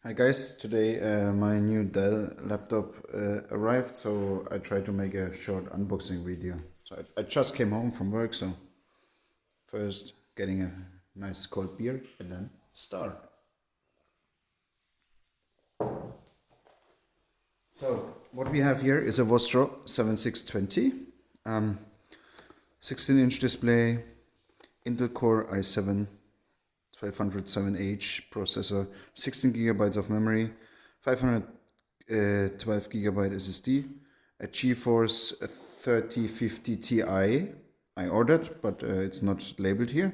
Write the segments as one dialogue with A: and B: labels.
A: Hi guys, today my new Dell laptop arrived, so I tried to make a short unboxing video. So I just came home from work, so first getting a nice cold beer and then start. So what we have here is a Vostro 7620, 16-inch display, Intel Core i7 1207H processor, 16 gigabytes of memory, 512 gigabyte SSD, a GeForce 3050 Ti I ordered, but it's not labeled here.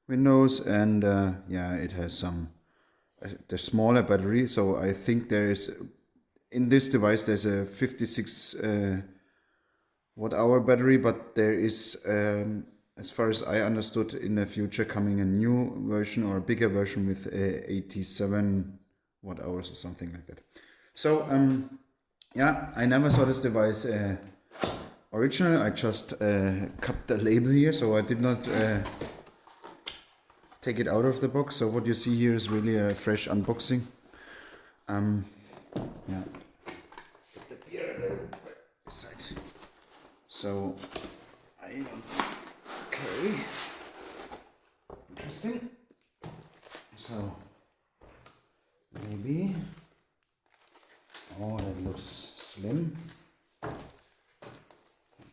A: Windows, and yeah, it has some the smaller battery. So I think there is in this device there's a 56 watt hour battery, but there is as far as I understood, in the future coming a new version or a bigger version with 87 watt hours or something like that. So yeah, I never saw this device original. I just cut the label here, so I did not take it out of the box. So what you see here is really a fresh unboxing. Yeah, put the beer a little bit beside. So okay, interesting. So maybe, oh, that looks slim.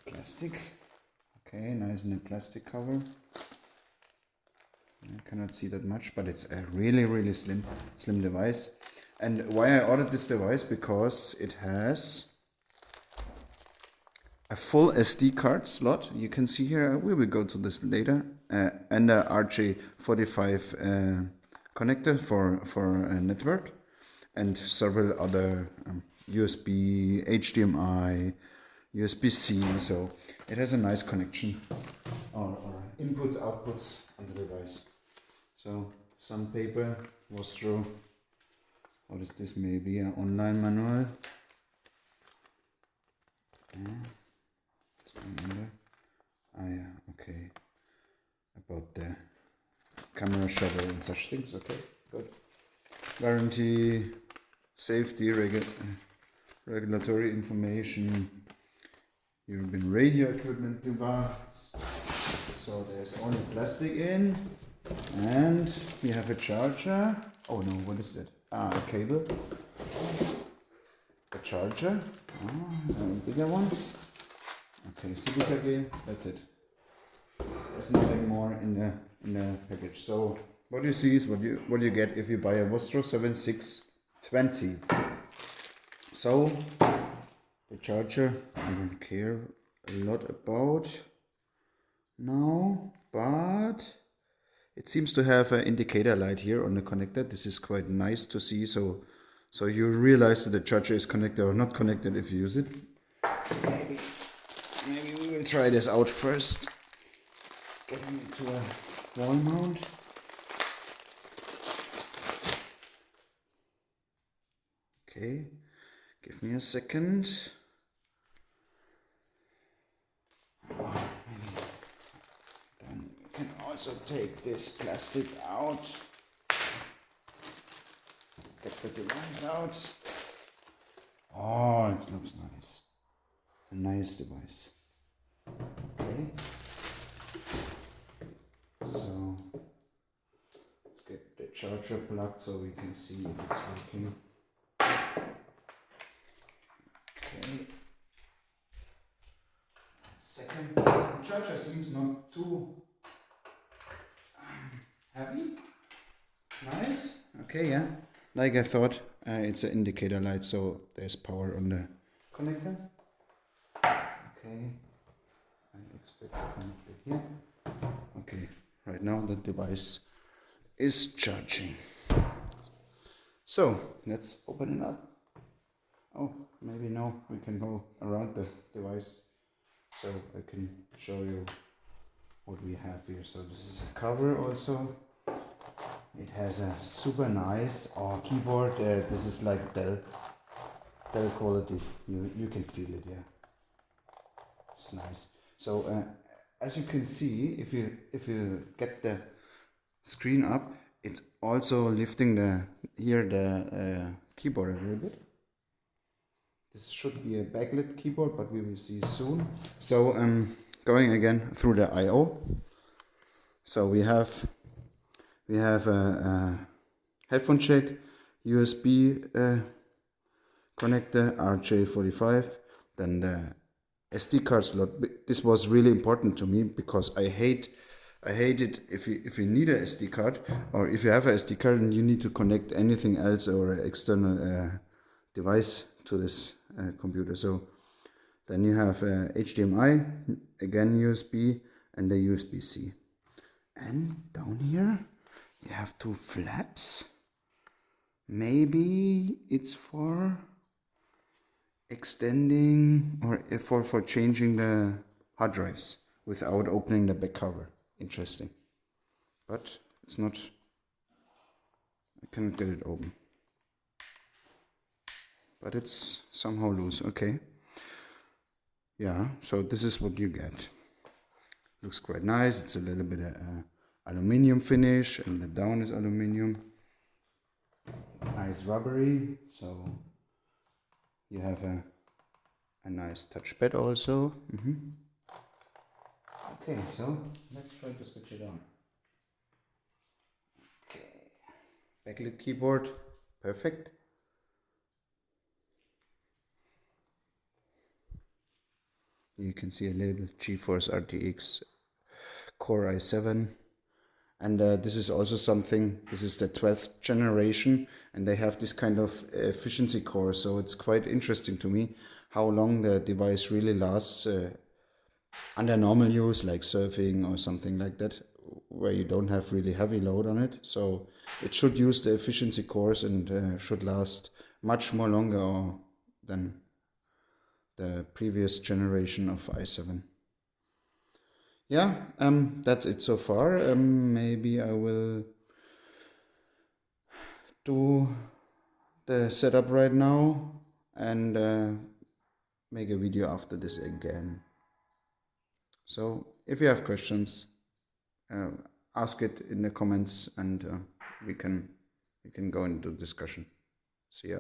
A: Plastic. Okay, nice in a plastic cover. I cannot see that much, but it's a really slim device. And why I ordered this device, because it has a full SD card slot. You can see here, we will go to this later, and a RJ45 connector for a network, and several other USB, HDMI, USB-C. So it has a nice connection or input outputs on the device. So some paper, Vostro. What is this? Maybe an online manual. Yeah, okay. About the camera shutter and such things. Okay, good. Warranty, safety, regulatory information, European radio equipment device. So there's only plastic in, and we have a charger. Oh no, what is that? Ah, a cable. A charger. A bigger one. Okay, sticker again. That's it. There's nothing more in the package. So what you see is what you get if you buy a Vostro 7620. So the charger I don't care a lot about now, but it seems to have an indicator light here on the connector. This is quite nice to see. So you realize that the charger is connected or not connected if you use it. Maybe we will try this out first. Getting it to a wall mount. Okay, give me a second. Then we can also take this plastic out. Get the device out. Oh, it looks nice. A nice device. Okay. So let's get the charger plugged so we can see if it's working. Okay. Second, the charger seems not too heavy. It's nice. Okay, yeah. Like I thought, it's an indicator light, so there's power on the connector. Okay. I expect to connect it here. Okay. Right now the device is charging. So let's open it up. Oh, maybe no, we can go around the device so I can show you what we have here. So this is a cover also. It has a super nice keyboard. This is like Dell quality. You can feel it, yeah. It's nice. So as you can see, if you get the screen up, it's also lifting the here the keyboard a little bit. This should be a backlit keyboard, but we will see soon. So going again through the I/O. So we have a headphone jack, USB connector, RJ45, then the SD card slot. This was really important to me because I hate it if you need a SD card, or if you have a SD card and you need to connect anything else or an external device to this computer. So then you have HDMI, again USB, and the USB-C. And down here you have two flaps. Maybe it's for extending or for changing the hard drives without opening the back cover. Interesting. But it's not, I cannot get it open. But it's somehow loose. Okay. Yeah, so this is what you get. Looks quite nice. It's a little bit aluminium finish, and the down is aluminium. Nice rubbery. So you have a nice touchpad also. Okay, so let's try to switch it on. Okay, backlit keyboard, perfect. You can see a label, GeForce RTX Core i7. And this is also something, this is the 12th generation, and they have this kind of efficiency core. So it's quite interesting to me how long the device really lasts under normal use, like surfing or something like that, where you don't have really heavy load on it. So it should use the efficiency cores and should last much more longer than the previous generation of i7. Yeah, that's it so far. Maybe I will do the setup right now and make a video after this again. So if you have questions, ask it in the comments, and we can go into discussion. See ya.